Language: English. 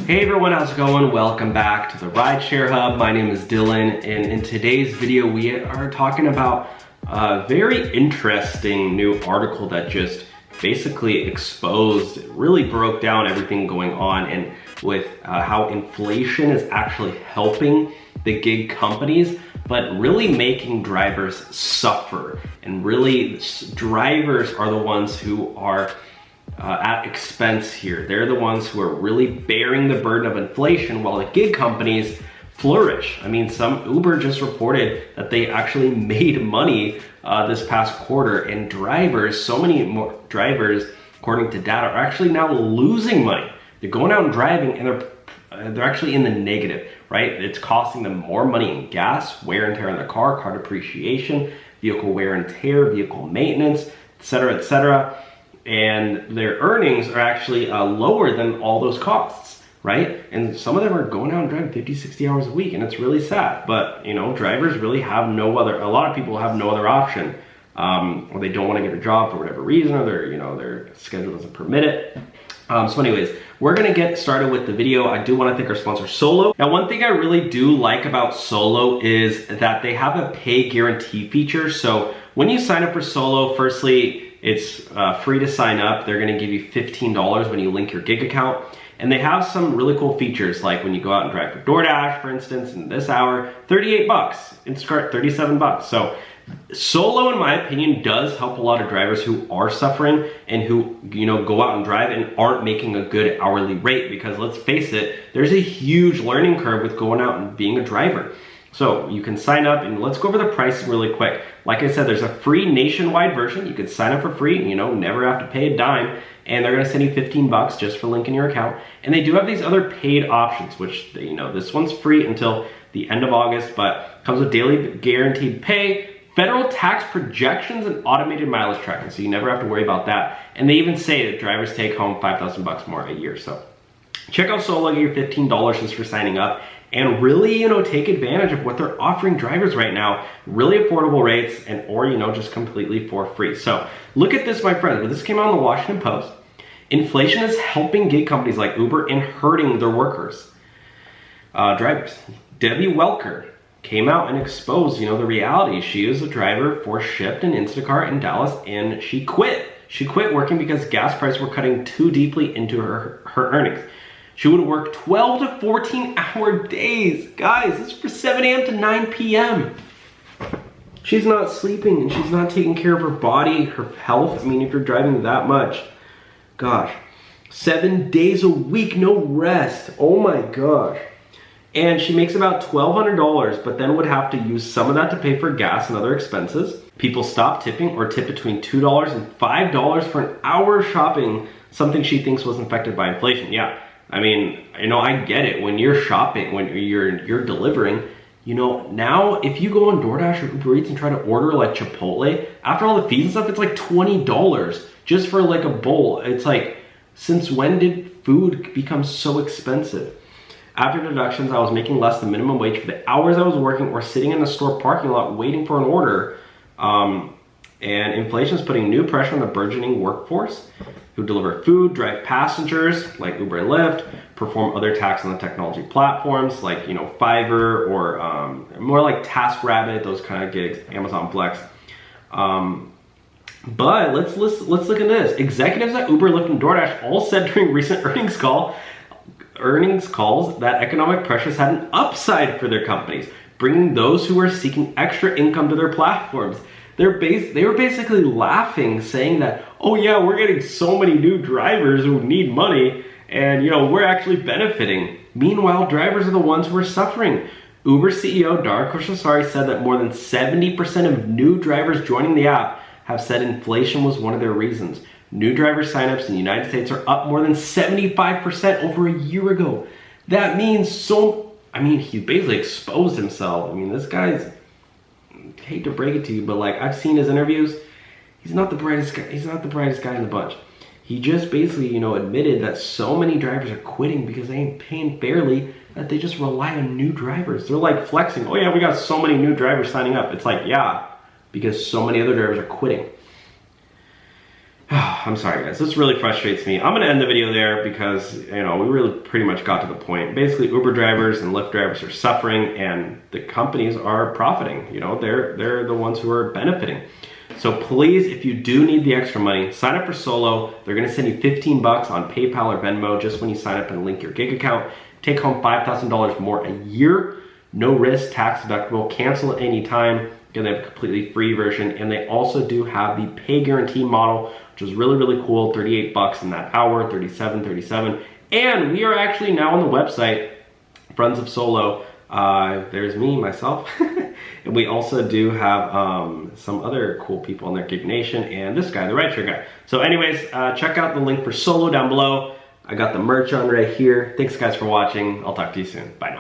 Hey everyone, how's it going? Welcome back to the Rideshare Hub. My name is Dylan, and in today's video we are talking about a very interesting new article that just basically exposed, really broke down everything going on, and with how inflation is actually helping the gig companies, but really making drivers suffer. And really, drivers are the ones who are at expense here. They're the ones who are really bearing the burden of inflation while the gig companies flourish. I mean, Uber just reported that they actually made money this past quarter, and drivers, so many more drivers, according to data, are actually now losing money. They're going out and driving and they're actually in the negative, right? It's costing them more money in gas, wear and tear on their car depreciation, vehicle wear and tear, vehicle maintenance, etc., etc. And their earnings are actually lower than all those costs, right? And some of them are going out and driving 50, 60 hours a week, and it's really sad. But, you know, drivers really have a lot of people have no other option, or they don't want to get a job for whatever reason, or their schedule doesn't permit it. So anyways, we're gonna get started with the video. I do want to thank our sponsor, Solo. Now, one thing I really do like about Solo is that they have a pay guarantee feature. So when you sign up for Solo, firstly, it's free to sign up. They're gonna give you $15 when you link your gig account. And they have some really cool features, like when you go out and drive for DoorDash, for instance, in this hour, 38 bucks, Instacart, 37 bucks. So Solo, in my opinion, does help a lot of drivers who are suffering and who, go out and drive and aren't making a good hourly rate, because let's face it, there's a huge learning curve with going out and being a driver. So you can sign up, and let's go over the pricing really quick. Like I said, there's a free nationwide version. You can sign up for free, never have to pay a dime, and they're gonna send you 15 bucks just for linking your account. And they do have these other paid options, which, this one's free until the end of August, but comes with daily guaranteed pay, federal tax projections, and automated mileage tracking, so you never have to worry about that. And they even say that drivers take home 5,000 bucks more a year. So check out Solo, get your $15 just for signing up, and really, take advantage of what they're offering drivers right now. Really affordable rates, or just completely for free. So look at this, my friends. This came out in the Washington Post. Inflation is helping gig companies like Uber and hurting their workers. Drivers. Debbie Welker came out and exposed, the reality. She was a driver for Lyft and Instacart in Dallas, and she quit. She quit working because gas prices were cutting too deeply into her earnings. She would work 12 to 14-hour days. Guys, this is for 7 a.m. to 9 p.m. She's not sleeping, and she's not taking care of her body, her health. I mean, if you're driving that much, gosh, 7 days a week, no rest. Oh my gosh. And she makes about $1,200, but then would have to use some of that to pay for gas and other expenses. People stop tipping or tip between $2 and $5 for an hour shopping, something she thinks was affected by inflation. Yeah, I mean, I get it. When you're shopping, when you're delivering, now if you go on DoorDash or Uber Eats and try to order like Chipotle, after all the fees and stuff, it's like $20 just for like a bowl. It's like, since when did food become so expensive? After deductions, I was making less than minimum wage for the hours I was working or sitting in the store parking lot waiting for an order. And inflation is putting new pressure on the burgeoning workforce who deliver food, drive passengers like Uber and Lyft, perform other tasks on the technology platforms like, Fiverr or more like TaskRabbit, those kind of gigs, Amazon Flex. But let's look at this. Executives at Uber, Lyft, and DoorDash all said during recent earnings calls that economic pressures had an upside for their companies, bringing those who are seeking extra income to their platforms. They were basically laughing, saying that, oh yeah, we're getting so many new drivers who need money, and we're actually benefiting. Meanwhile, drivers are the ones who are suffering. Uber CEO Dara Khosrowshahi said that more than 70% of new drivers joining the app have said inflation was one of their reasons. New driver signups in the United States are up more than 75% over a year ago. That means he basically exposed himself. I mean, this guy's, I hate to break it to you, but like, I've seen his interviews. He's not the brightest guy. He's not the brightest guy in the bunch. He just basically, admitted that so many drivers are quitting because they ain't paying fairly, that they just rely on new drivers. They're like flexing. Oh yeah, we got so many new drivers signing up. It's like, yeah, because so many other drivers are quitting. I'm sorry guys, this really frustrates me. I'm gonna end the video there because, you know, we really pretty much got to the point. Basically, Uber drivers and Lyft drivers are suffering and the companies are profiting. You know, they're the ones who are benefiting. So please, if you do need the extra money, sign up for Solo. They're gonna send you 15 bucks on PayPal or Venmo just when you sign up and link your gig account. Take home $5,000 more a year. No risk, tax deductible, cancel at any time. Again, they have a completely free version, and they also do have the pay guarantee model, which is really, really cool. 38 bucks in that hour, 37. And we are actually now on the website, Friends of Solo. There's me, myself. And we also do have some other cool people on there, Gig Nation, and this guy, the Rideshare Guy. So anyways, check out the link for Solo down below. I got the merch on right here. Thanks guys for watching. I'll talk to you soon. Bye now.